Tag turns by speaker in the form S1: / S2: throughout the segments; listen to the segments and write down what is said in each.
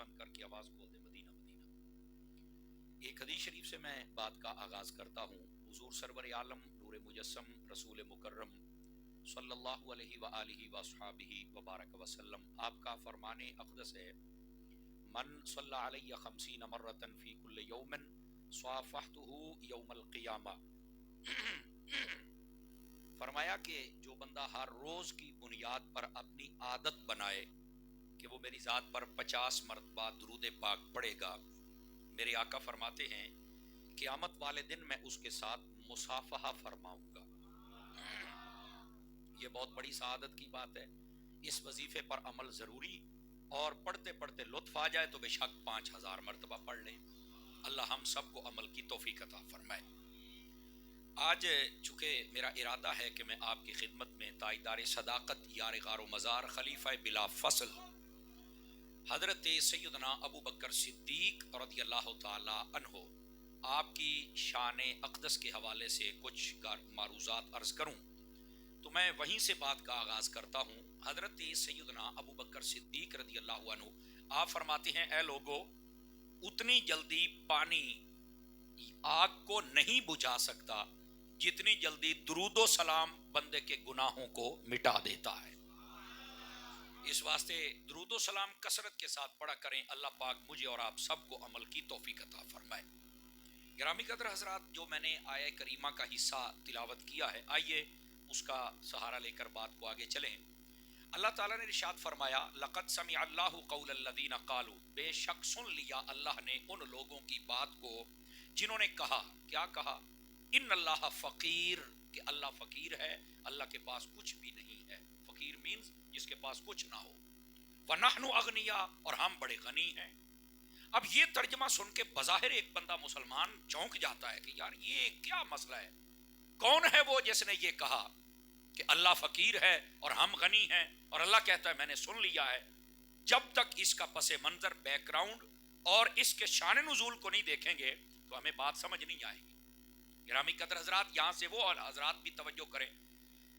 S1: بند کر کے آواز کھول دے مدینہ مدینہ۔ ایک حدیث شریف سے میں بات کا آغاز کرتا ہوں۔ حضور سرور عالم نور مجسم رسول مکرم صلی اللہ علیہ وآلہ وصحابہ وبارک وسلم، آپ کا فرمان اقدس ہے، من صلی علی 50 مرتن فی کل یوم صافحتہ یوم القیامہ۔ فرمایا کہ جو بندہ ہر روز کی بنیاد پر اپنی عادت بنائے کہ وہ میری ذات پر 50 مرتبہ درود پاک پڑھے گا، میرے آقا فرماتے ہیں قیامت والے دن میں اس کے ساتھ مصافحہ فرماؤں گا۔ یہ بہت بڑی سعادت کی بات ہے۔ اس وظیفے پر عمل ضروری، اور پڑھتے پڑھتے لطف آ جائے تو بے شک 5000 مرتبہ پڑھ لیں۔ اللہ ہم سب کو عمل کی توفیق عطا فرمائے۔ آج چونکہ میرا ارادہ ہے کہ میں آپ کی خدمت میں تاجدار صداقت، یار غار و مزار، خلیفہ بلا فصل حضرت سیدنا ابو بکر صدیق رضی اللہ تعالی عنہ، آپ کی شان اقدس کے حوالے سے کچھ معروضات عرض کروں تو میں وہیں سے بات کا آغاز کرتا ہوں۔ حضرت سیدنا ابو بکر صدیق رضی اللہ عنہ آپ فرماتے ہیں، اے لوگو، اتنی جلدی پانی آگ کو نہیں بجھا سکتا جتنی جلدی درود و سلام بندے کے گناہوں کو مٹا دیتا ہے۔ اس واسطے درود و سلام کثرت کے ساتھ پڑھا کریں۔ اللہ پاک مجھے اور آپ سب کو عمل کی توفیق عطا فرمائے۔ گرامی قدر حضرات، جو میں نے آیہ کریمہ کا حصہ تلاوت کیا ہے، آئیے اس کا سہارا لے کر بات کو آگے چلیں۔ اللہ تعالیٰ نے ارشاد فرمایا، لقد سمع اللہ قول الذین قالوا، بے شک سن لیا اللہ نے ان لوگوں کی بات کو جنہوں نے کہا، کیا کہا؟ ان اللہ فقیر، کہ اللہ فقیر ہے، اللہ کے پاس کچھ بھی نہیں ہے۔ فقیر مینز جس کے پاس کچھ نہ ہو۔ وَنَحْنُ أَغْنِيَاء، اور ہم بڑے غنی ہیں۔ اب یہ ترجمہ سن کے بظاہر ایک بندہ مسلمان چونک جاتا ہے کہ یار یہ کیا مسئلہ ہے؟ کون ہے وہ جس نے یہ کہا کہ اللہ فقیر ہے اور ہم غنی ہیں، اور اللہ کہتا ہے میں نے سن لیا ہے؟ جب تک اس کا پس منظر، بیک گراؤنڈ اور اس کے شان نزول کو نہیں دیکھیں گے تو ہمیں بات سمجھ نہیں آئے گی۔ گرامی قدر حضرات، یہاں سے وہ حضرات بھی توجہ کریں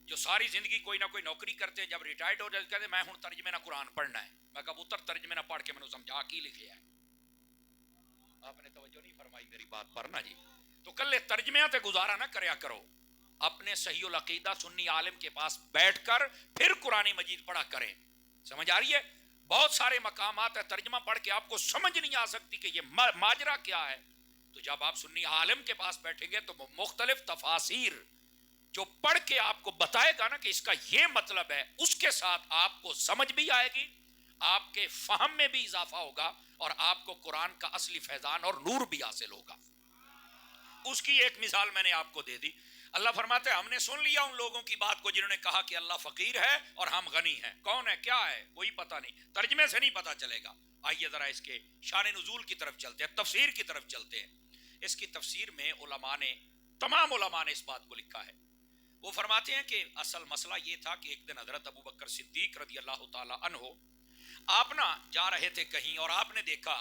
S1: جو ساری زندگی کوئی نہ کوئی نوکری کرتے ہیں، جب ریٹائرڈ ہو جاتے کہتے ہیں میں ہوں ترجمے نہ قرآن پڑھنا ہے۔ میں کہا پتر ترجمے نہ پڑھ کے میں نے سمجھا کی لکھے ہے؟ آپ نے توجہ نہیں فرمائی میری بات پر نا جی۔ تو کل ترجمے تے گزارا نہ کریا کرو، اپنے صحیح العقیدہ سنی عالم کے پاس بیٹھ کر پھر قرآن مجید پڑھا کریں۔ سمجھ آ رہی ہے؟ بہت سارے مقامات ہے ترجمہ پڑھ کے آپ کو سمجھ نہیں آ سکتی کہ یہ ماجرا کیا ہے، تو جب آپ سنی عالم کے پاس بیٹھیں گے تو مختلف تفاسیر جو پڑھ کے آپ کو بتائے گا نا کہ اس کا یہ مطلب ہے، اس کے ساتھ آپ کو سمجھ بھی آئے گی، آپ کے فہم میں بھی اضافہ ہوگا، اور آپ کو قرآن کا اصلی فیضان اور نور بھی حاصل ہوگا۔ اس کی ایک مثال میں نے آپ کو دے دی۔ اللہ فرماتے ہیں ہم نے سن لیا ان لوگوں کی بات کو جنہوں نے کہا کہ اللہ فقیر ہے اور ہم غنی ہیں۔ کون ہے، کیا ہے، کوئی پتہ نہیں، ترجمے سے نہیں پتہ چلے گا۔ آئیے ذرا اس کے شان نزول کی طرف چلتے ہیں، تفسیر کی طرف چلتے ہیں۔ اس کی تفسیر میں علماء نے، تمام علماء نے اس بات کو لکھا ہے۔ وہ فرماتے ہیں کہ اصل مسئلہ یہ تھا کہ ایک دن حضرت ابو بکر صدیق رضی اللہ تعالی عنہ آپ نہ جا رہے تھے کہیں، اور آپ نے دیکھا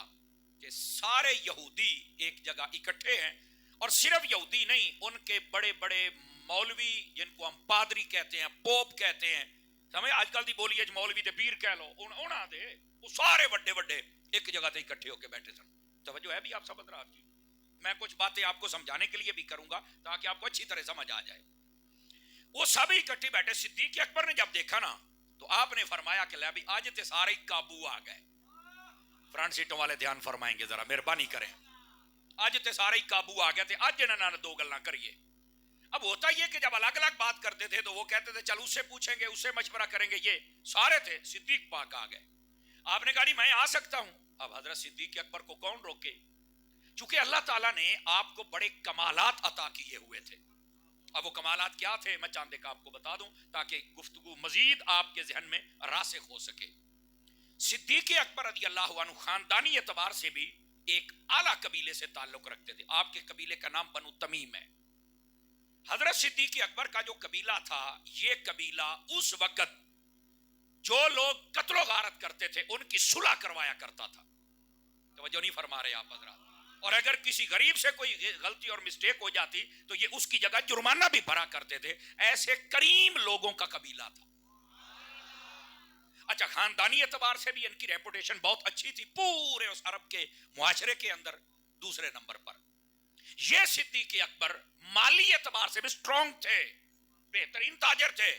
S1: کہ سارے یہودی ایک جگہ اکٹھے ہیں، اور صرف یہودی نہیں، ان کے بڑے بڑے مولوی جن کو ہم پادری کہتے ہیں، پوپ کہتے ہیں، سمجھ آج کل دی بولیے مولوی دے پیر کہہ لو، انہاں دے وہ سارے بڑے بڑے ایک جگہ تے اکٹھے ہو کے بیٹھے سن۔ توجہ ہے بھی آپ سب حضرات کی؟ میں کچھ باتیں آپ کو سمجھانے کے لیے بھی کروں گا تاکہ آپ کو اچھی طرح سمجھ آ جائے۔ وہ سبھی اکٹھے بیٹھے، صدیق اکبر نے جب دیکھا نا تو آپ نے فرمایا کہ لے بھی آج تے سارے قابو آ گئے۔ فرنٹ سیٹوں والے دھیان فرمائیں گے ذرا، مہربانی کریں۔ آج تے سارے قابو آ گئے تھے، آج انہاں نے دو گلاں کریے۔ اب ہوتا یہ کہ جب الگ الگ بات کرتے تھے تو وہ کہتے تھے چل اس سے پوچھیں گے، اس سے مشورہ کریں گے، یہ سارے تھے۔ صدیق پاک آ گئے۔ آپ نے کہا میں آ سکتا ہوں۔ اب حضرت صدیق اکبر کو کون روکے؟ چونکہ اللہ تعالیٰ نے آپ کو بڑے کمالات عطا کیے ہوئے تھے۔ اب وہ کمالات کیا تھے میں چاند ایک آپ کو بتا دوں تاکہ گفتگو مزید آپ کے ذہن میں راسخ ہو سکے۔ صدیق اکبر رضی اللہ عنہ خاندانی اعتبار سے بھی ایک اعلیٰ قبیلے سے تعلق رکھتے تھے۔ آپ کے قبیلے کا نام بنو تمیم ہے۔ حضرت صدیق اکبر کا جو قبیلہ تھا، یہ قبیلہ اس وقت جو لوگ قتل و غارت کرتے تھے ان کی صلح کروایا کرتا تھا۔ توجہ نہیں فرما رہے آپ حضرات؟ اور اگر کسی غریب سے کوئی غلطی اور مسٹیک ہو جاتی تو یہ اس کی جگہ جرمانہ بھی بھرا کرتے تھے۔ ایسے کریم لوگوں کا قبیلہ تھا۔ اچھا خاندانی اعتبار سے بھی ان کی ریپوٹیشن بہت اچھی تھی پورے اس عرب کے معاشرے کے اندر. دوسرے نمبر پر یہ صدیق اکبر مالی اعتبار سے بھی سٹرونگ تھے, بہترین تاجر تھے.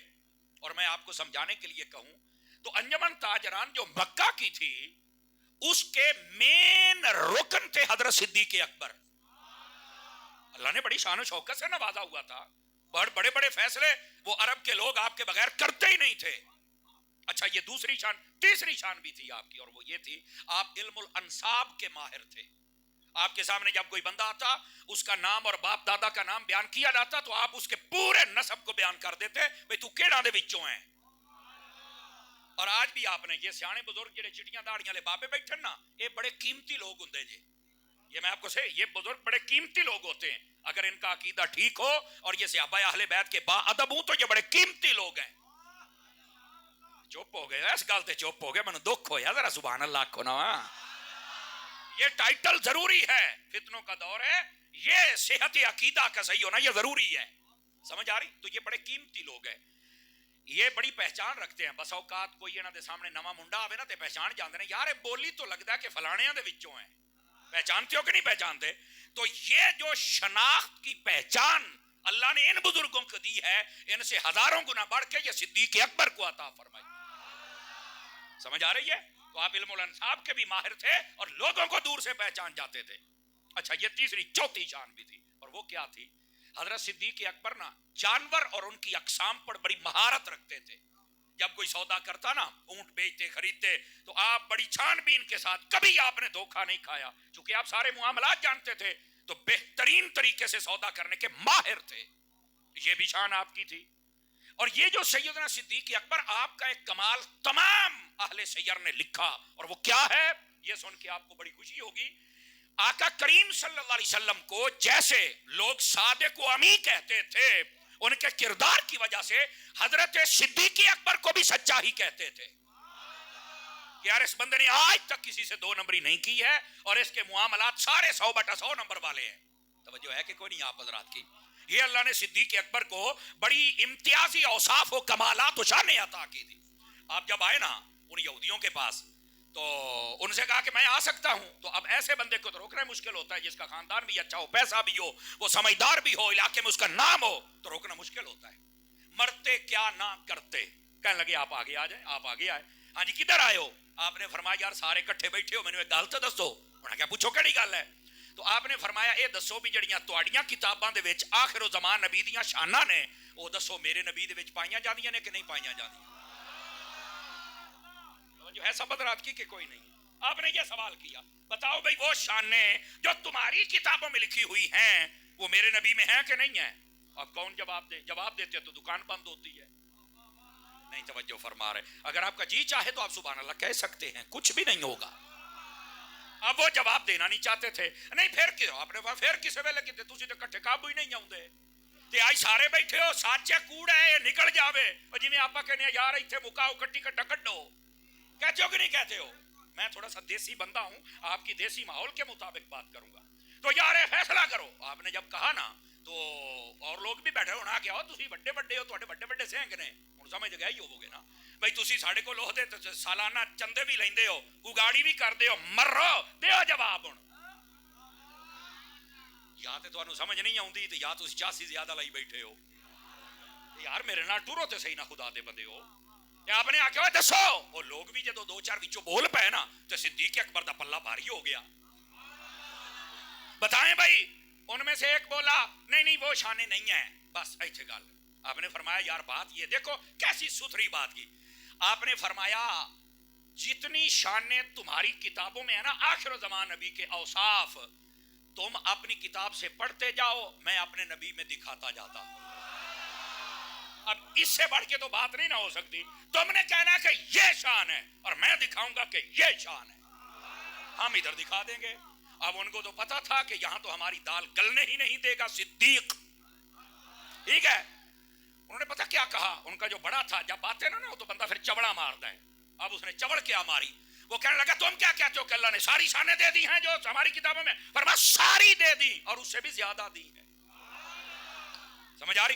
S1: اور میں آپ کو سمجھانے کے لیے کہوں تو انجمن تاجران جو مکہ کی تھی اس کے مین رکن تھے حضرت صدیق اکبر. اللہ نے بڑی شان و شوکت سے نوازا ہوا تھا. بڑے بڑے فیصلے وہ عرب کے لوگ آپ کے بغیر کرتے ہی نہیں تھے. اچھا یہ دوسری شان. تیسری شان بھی تھی آپ کی, اور وہ یہ تھی آپ علم الانساب کے ماہر تھے. آپ کے سامنے جب کوئی بندہ آتا اس کا نام اور باپ دادا کا نام بیان کیا جاتا تو آپ اس کے پورے نسب کو بیان کر دیتے بھئی تو کیڑا دے وچوں ہیں. اور آج بھی آپ نے یہ سیانے بزرگ جڑے چٹیاں داڑیاں لے بابے بیٹھن نا, یہ بڑے قیمتی لوگ ہوندے جے. یہ میں آپ کو سے یہ بزرگ بڑے قیمتی لوگ ہوتے ہیں. اگر ان کا عقیدہ ٹھیک ہو اور یہ صحابہ اہل بیت کے با ادب ہوں تو یہ بڑے قیمتی لوگ ہیں. چپ ہو گئے اس گل تے, چپ ہو گئے, مینوں دکھ ہویا. ذرا سبحان اللہ کھو نا. یہ ٹائٹل ضروری ہے, فتنوں کا دور ہے, یہ صحت عقیدہ کا صحیح ہونا یہ ضروری ہے. سمجھ آ رہی؟ تو یہ بڑے قیمتی لوگ ہیں, یہ بڑی پہچان رکھتے ہیں. بس اوقات کوئی انہاں دے سامنے نواں منڈا آوے نا تے پہچان جاندے نے, یار بولی تو لگدا ہے کہ فلانیاں دے وچوں ہیں. پہچانتے ہو کہ نہیں پہچانتے؟ تو یہ جو شناخت کی پہچان اللہ نے ان بزرگوں کو دی ہے, ان سے ہزاروں گنا بڑھ کے یہ صدیق اکبر کو عطا فرمائی. سمجھ آ رہی ہے؟ تو آپ علم الانساب کے بھی ماہر تھے اور لوگوں کو دور سے پہچان جاتے تھے. اچھا یہ تیسری چوتھی شان بھی تھی, اور وہ کیا تھی؟ حضرت صدیق اکبر نا جانور اور ان کی اقسام پر بڑی مہارت رکھتے تھے. جب کوئی سودا کرتا نا, اونٹ بیچتے خریدتے, تو آپ بڑی چھان بین کے ساتھ, کبھی آپ نے دھوکہ نہیں کھایا, چونکہ آپ سارے معاملات جانتے تھے تو بہترین طریقے سے سودا کرنے کے ماہر تھے. یہ بھی شان آپ کی تھی. اور یہ جو سیدنا صدیق اکبر, آپ کا ایک کمال تمام اہل سیر نے لکھا, اور وہ کیا ہے یہ سن کے آپ کو بڑی خوشی ہوگی. آقا کریم صلی اللہ علیہ وسلم کو جیسے لوگ صادق و امی کہتے تھے, ان کے کردار کی وجہ سے حضرت صدیق اکبر کو بھی سچا ہی کہتے تھے کہ یار اس بندے نے آج تک کسی سے دو نمبری نہیں کی ہے, اور اس کے معاملات سارے 100/100 نمبر والے ہیں. توجہ ہے کہ کوئی نہیں آپ حضرات کی؟ یہ اللہ نے صدیق اکبر کو بڑی امتیازی اوصاف و کمالات و شانیں عطا کی تھی. آپ جب آئے نا ان یہودیوں کے پاس تو ان سے کہا کہ میں آ سکتا ہوں, تو اب ایسے بندے کو تو روکنا مشکل ہوتا ہے جس کا خاندان بھی اچھا ہو, پیسہ بھی ہو, وہ سمجھدار بھی ہو, علاقے میں اس کا نام ہو, تو روکنا مشکل ہوتا ہے. مرتے کیا نہ کرتے. کہنے لگے آپ آگے آ جائیں. آپ آگے آئے. ہاں جی کدھر آئے ہو؟ آپ نے فرمایا یار سارے کٹھے بیٹھے ہو, میں نے ایک گل تو دسو. انہوں نے کہا پوچھو کیڑی گل ہے؟ تو آپ نے فرمایا اے دسو بھی جڑیاں تواڈیاں کتاباں دے وچ آخر و زمان نبی دیاں شاناں نے, وہ دسو میرے نبی دے وچ پائیاں جاندیاں نے کہ نہیں پائیاں جاندیاں؟ جو ہے سب حضرات کی کہ کوئی نہیں؟ آپ نے یہ سوال کیا, بتاؤ بھئی وہ شانیں جو تمہاری کتابوں میں لکھی ہوئی ہیں وہ میرے نبی میں ہیں کہ نہیں ہیں؟ اب کون جواب دے؟ جواب دیتے تو دکان بند ہوتی ہے. نہیں توجہ فرما رہے. اگر آپ کا جی چاہے تو آپ سبحان اللہ کہہ سکتے ہیں, کچھ بھی نہیں ہوگا. اب وہ جواب دینا نہیں چاہتے تھے. نہیں پھر کیوں آپ نے پھر کسے ویلے کیتے تسی تے کٹھے قابو ہی نہیں آوندے تے آج سارے بیٹھے ہو, سچے کوڑ ہے نکل جاوے. اور جویں آپا کہنے یار ایتھے مکاؤ کٹی کٹا کڈو, کہتے ہو کہ نہیں کہتے ہو؟ میں تھوڑا سا دیسی بندہ ہوں, آپ کی دیسی ماحول کے مطابق بات کروں گا. تو یار فیصلہ کرو. آپ نے جب کہا نا تو اور لوگ بھی بیٹھے ہونا کہ تسی بڑے بڑے ہو, تواڈے بڑے بڑے سینگ نے, ہن سمجھ گئے ہی ہووگے نا بھئی تسی ساڈے کو لوہ دے سالانہ چندے بھی لیندے ہو, اگاڑی بھی کردے ہو, مرو دیو جواب. ہن یا تے تانوں سمجھ نہیں آوندی تے یا تسی چاسی زیادہ لائی بیٹھے ہو. یار میرے نال ٹورو تے صحیح نہ خدا دے بندے ہو. آپ نے آکھیا دسو, وہ لوگ بھی جدو دو چار وچوں بول پے نا تے صدیق اکبر دا پلہ بھاری ہو گیا. بتائیں بھائی. ان میں سے ایک بولا نہیں نہیں وہ شانے نہیں ہیں, بس ایتھے گل. آپ نے فرمایا یار بات یہ دیکھو کیسی ستھری بات کی. آپ نے فرمایا جتنی شانیں تمہاری کتابوں میں ہے نا آخر و زمان نبی کے اوصاف, تم اپنی کتاب سے پڑھتے جاؤ, میں اپنے نبی میں دکھاتا جاتا ہوں. اب اس سے بڑھ کے تو بات نہیں نہ ہو سکتی. تم نے کہنا کہ یہ شان ہے اور میں دکھاؤں گا کہ یہ شان ہے, ہم ادھر دکھا دیں گے. اب ان کو تو پتا تھا کہ یہاں تو ہماری دال گلنے ہی نہیں دے گا صدیق. ٹھیک ہے, انہوں نے پتا کیا کہا. ان کا جو بڑا تھا جب باتیں نا تو بندہ پھر چبڑا مارتا ہے. اب اس نے چبڑ کیا ماری. وہ کہنے لگا تم کیا کہتے ہو کہ اللہ نے ساری شانیں دے دی ہیں جو ہماری کتابوں میں؟ فرمایا ساری دے دی اور اس سے بھی زیادہ دی ہے. سمجھ آ رہی؟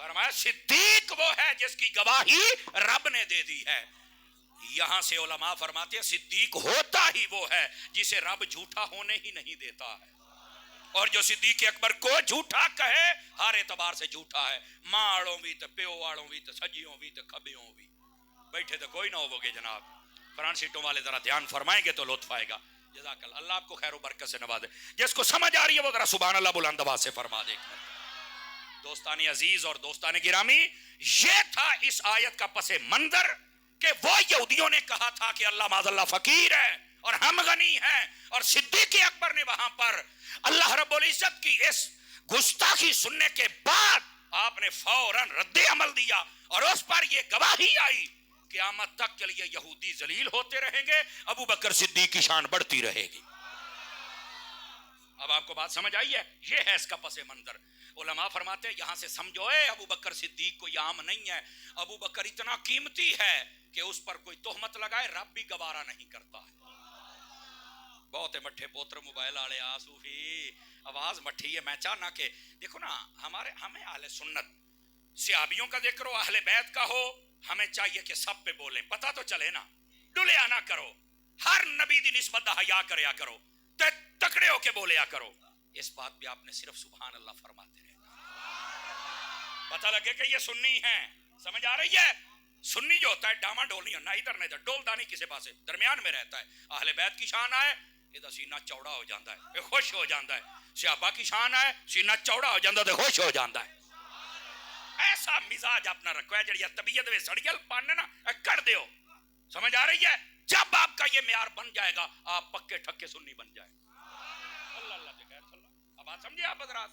S1: فرمایا صدیق وہ ہے جس کی گواہی رب نے دے دی ہے. یہاں سے علماء فرماتے ہیں صدیق ہوتا ہی وہ ہے جسے رب جھوٹا ہونے ہی نہیں دیتا ہے. اور جو صدیق اکبر کو جھوٹا کہے ہر اعتبار سے جھوٹا ہے. ماں آڑوں بھی تو پیو آڑوں بھی تو سجیوں بھی تو کھبیوں بھی. بیٹھے تو کوئی نہ ہوگے جناب. فرنٹ سیٹوں والے ذرا دھیان فرمائیں گے تو لطف آئے گا. جزاک اللہ. اللہ آپ کو خیر و برکت سے نوازے. جس کو سمجھ آ رہی ہے وہ ذرا سبحان اللہ بلند آواز سے فرما دے. دوستان عزیز اور دوستان گرامی، یہ تھا اس آیت کا پس منظر کہ وہ یہودیوں نے کہا تھا کہ اللہ معاذ اللہ فقیر ہے اور ہم غنی ہیں، اور صدیق اکبر نے وہاں پر اللہ رب العزت کی اس گستاخی سننے کے بعد آپ نے فوراً رد عمل دیا، اور اس پر یہ گواہی آئی قیامت تک کے لیے یہودی ذلیل ہوتے رہیں گے، ابو بکر صدیق کی شان بڑھتی رہے گی. اب آپ کو بات سمجھ آئی ہے؟ یہ ہے اس کا پس منظر. علماء فرماتے ہیں یہاں سے سمجھو ابو بکر صدیق کوئی عام نہیں ہے. ابو بکر اتنا قیمتی ہے کہ اس پر کوئی تہمت لگائے رب بھی گوارا نہیں کرتا ہے. بہت مٹھے پوتر موبائل والے آسوفی آواز مٹھی ہے. میں چاہنا کہ دیکھو نا، ہمیں اہل سنت صحابیوں کا ذکر ہو، اہل بیت کا ہو، ہمیں چاہیے کہ سب پہ بولیں. پتہ تو چلے نا، ڈلیا نہ کرو. ہر نبی دی نسبت دا حیا کریا کرو، تکڑے ہو کے بولیا کرو. اس بات پہ آپ نے صرف سبحان اللہ فرماتے رہے. پتہ لگے کہ یہ سنی ہیں. سمجھ آ رہی ہے؟ سنی جو ہوتا ہے ڈاما ڈول نہیں ہونا، ادھر نہ ادھر، ڈول دانی کسی پاسے درمیان میں رہتا ہے. اہل بیت کی شان آئے یہ سینہ چوڑا ہو جاتا ہے، یہ خوش ہو جاتا ہے. صحابہ کی شان آئے سینہ چوڑا ہو جاتا ہے، خوش ہو جاتا ہے. ایسا مزاج اپنا رکھو ہے جڑی طبیعت میں سڑیل پانے نا کر دیو. سمجھ آ رہی ہے؟ جب آپ کا یہ معیار بن جائے گا آپ پکے ٹھکے سنی بن جائے. اللہ اللہ کے خیر صلی اللہ. اب بات سمجھے آپ حضرات؟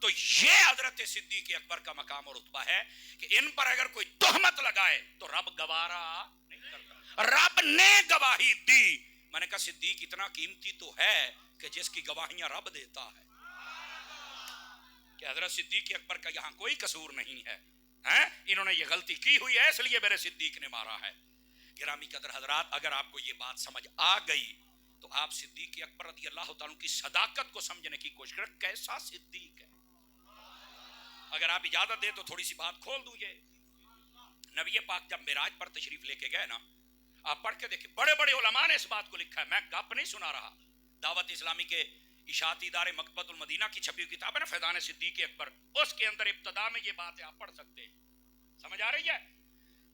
S1: تو یہ حضرت صدیق اکبر کا مقام اور رتبہ ہے کہ ان پر اگر کوئی تہمت لگائے تو رب گوارا نہیں کرتا. رب نے گواہی دی. میں نے کہا صدیق اتنا قیمتی تو ہے کہ جس کی گواہیاں رب دیتا ہے، کہ حضرت صدیق اکبر کا یہاں کوئی قصور نہیں ہے. انہوں نے یہ غلطی کی ہوئی ہے اس لیے میرے صدیق نے مارا ہے. گرامی قدر حضرات، اگر آپ کو یہ بات سمجھ آ گئی تو آپ صدیق اکبر رضی اللہ تعالیٰ کی صداقت کو سمجھنے کی کوشش کریں. کیسا صدیق ہے؟ اگر آپ اجازت دیں تو تھوڑی سی بات کھول دوں. یہ نبی پاک جب معراج پر تشریف لے کے گئے نا، آپ پڑھ کے دیکھیں بڑے بڑے علماء نے اس بات کو لکھا ہے. میں گپ نہیں سنا رہا. دعوت اسلامی کے اشاعتی ادارے مکتبۃ المدینہ کی چھپی ہوئی کتاب ہے نا فیضان صدیق اکبر، اس کے اندر ابتدا میں یہ بات ہے، آپ پڑھ سکتے ہیں. سمجھ آ رہی ہے؟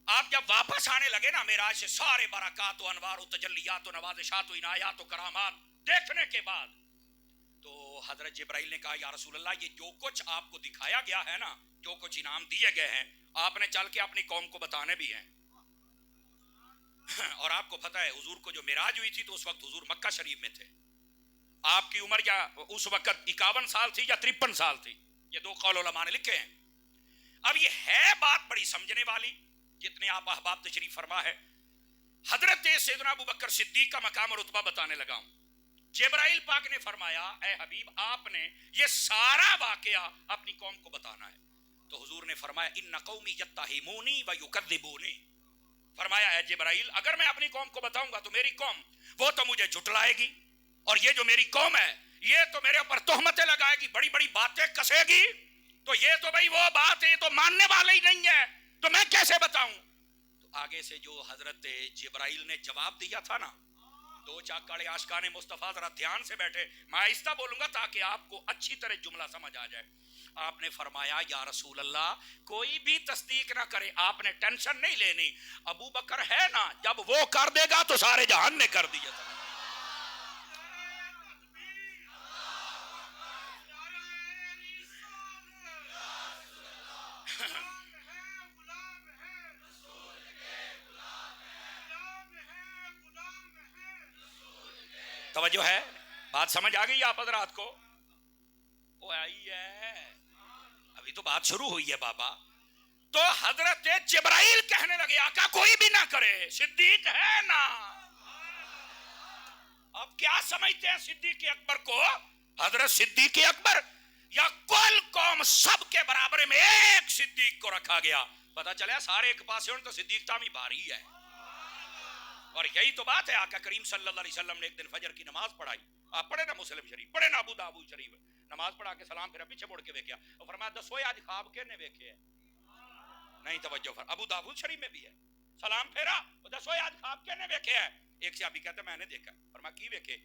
S1: آپ جب واپس آنے لگے نا معراج سے، سارے برکات و انوار و تجلیات و نوازشات و عنایات و کرامات دیکھنے کے بعد، تو حضرت جبرائیل نے کہا یا رسول اللہ یہ جو کچھ آپ کو دکھایا گیا ہے نا، جو کچھ انعام دیے گئے ہیں، آپ نے چل کے اپنی قوم کو بتانے بھی ہیں. اور آپ کو پتہ ہے حضور کو جو معراج ہوئی تھی تو اس وقت حضور مکہ شریف میں تھے. آپ کی عمر یا اس وقت 51 سال تھی یا 53 سال تھی، یہ دو قول علماء نے لکھے ہیں. اب یہ ہے بات بڑی سمجھنے والی، جتنے آپ احباب تشریف فرما ہے. حضرت سیدنا ابو بکر صدیق کا مقام اور رتبہ بتانے لگا ہوں. جبرائیل پاک نے فرمایا اے حبیب آپ نے یہ سارا واقعہ اپنی قوم کو بتانا ہے. تو حضور نے فرمایا ان قومی یتہمونی و یکذبونی. فرمایا اے جبرائیل اگر میں اپنی قوم کو بتاؤں گا تو میری قوم وہ تو مجھے جھٹلائے گی، اور یہ جو میری قوم ہے یہ تو میرے اوپر تہمتیں لگائے گی، بڑی بڑی باتیں کسے گی. تو یہ تو بھائی وہ بات ہے، یہ تو ماننے والے ہی نہیں ہے، تو میں کیسے بتاؤں. تو آگے سے جو حضرت جبرائیل نے جواب دیا تھا نا، دو چاکڑے عاشقان مصطفیٰ ذرا دھیان سے بیٹھے، میں آہستہ بولوں گا تاکہ آپ کو اچھی طرح جملہ سمجھ آ جائے. آپ نے فرمایا یا رسول اللہ کوئی بھی تصدیق نہ کرے، آپ نے ٹینشن نہیں لینی. ابو بکر ہے نا، جب وہ کر دے گا تو سارے جہان نے کر دیا تھا. توجہ ہے؟ بات سمجھ آ گئی آپ حضرات کو؟ وہ آئی ہے، ابھی تو بات شروع ہوئی ہے بابا. تو حضرت جبرائیل کہنے لگے آقا کوئی بھی نہ کرے، صدیق ہے نا. اب کیا سمجھتے ہیں صدیق اکبر کو؟ حضرت صدیق اکبر یا کل قوم سب کے برابر میں ایک صدیق کو رکھا گیا. پتا چلا سارے ایک پاس ہوں تو صدیق تامی بھاری ہے. اور یہی تو بات ہے. آقا کریم صلی اللہ علیہ وسلم نے ایک دن فجر کی نماز پڑھائی. آپ پڑھے نا مسلم شریف، پڑھے نا ابو داؤد شریف. نماز پڑھا کے سلام پھر پیچھے مڑ کے ویکھیا اور فرمایا دسو آج خواب کہنے ویکھے ہے. نہیں توجہ فر ابو داؤد شریف میں بھی ہے سلام پھیرا دسو آج خواب کہنے ویکھے ہے ایک صحابی کہتا میں نے دیکھا فرمایا کی ویکھے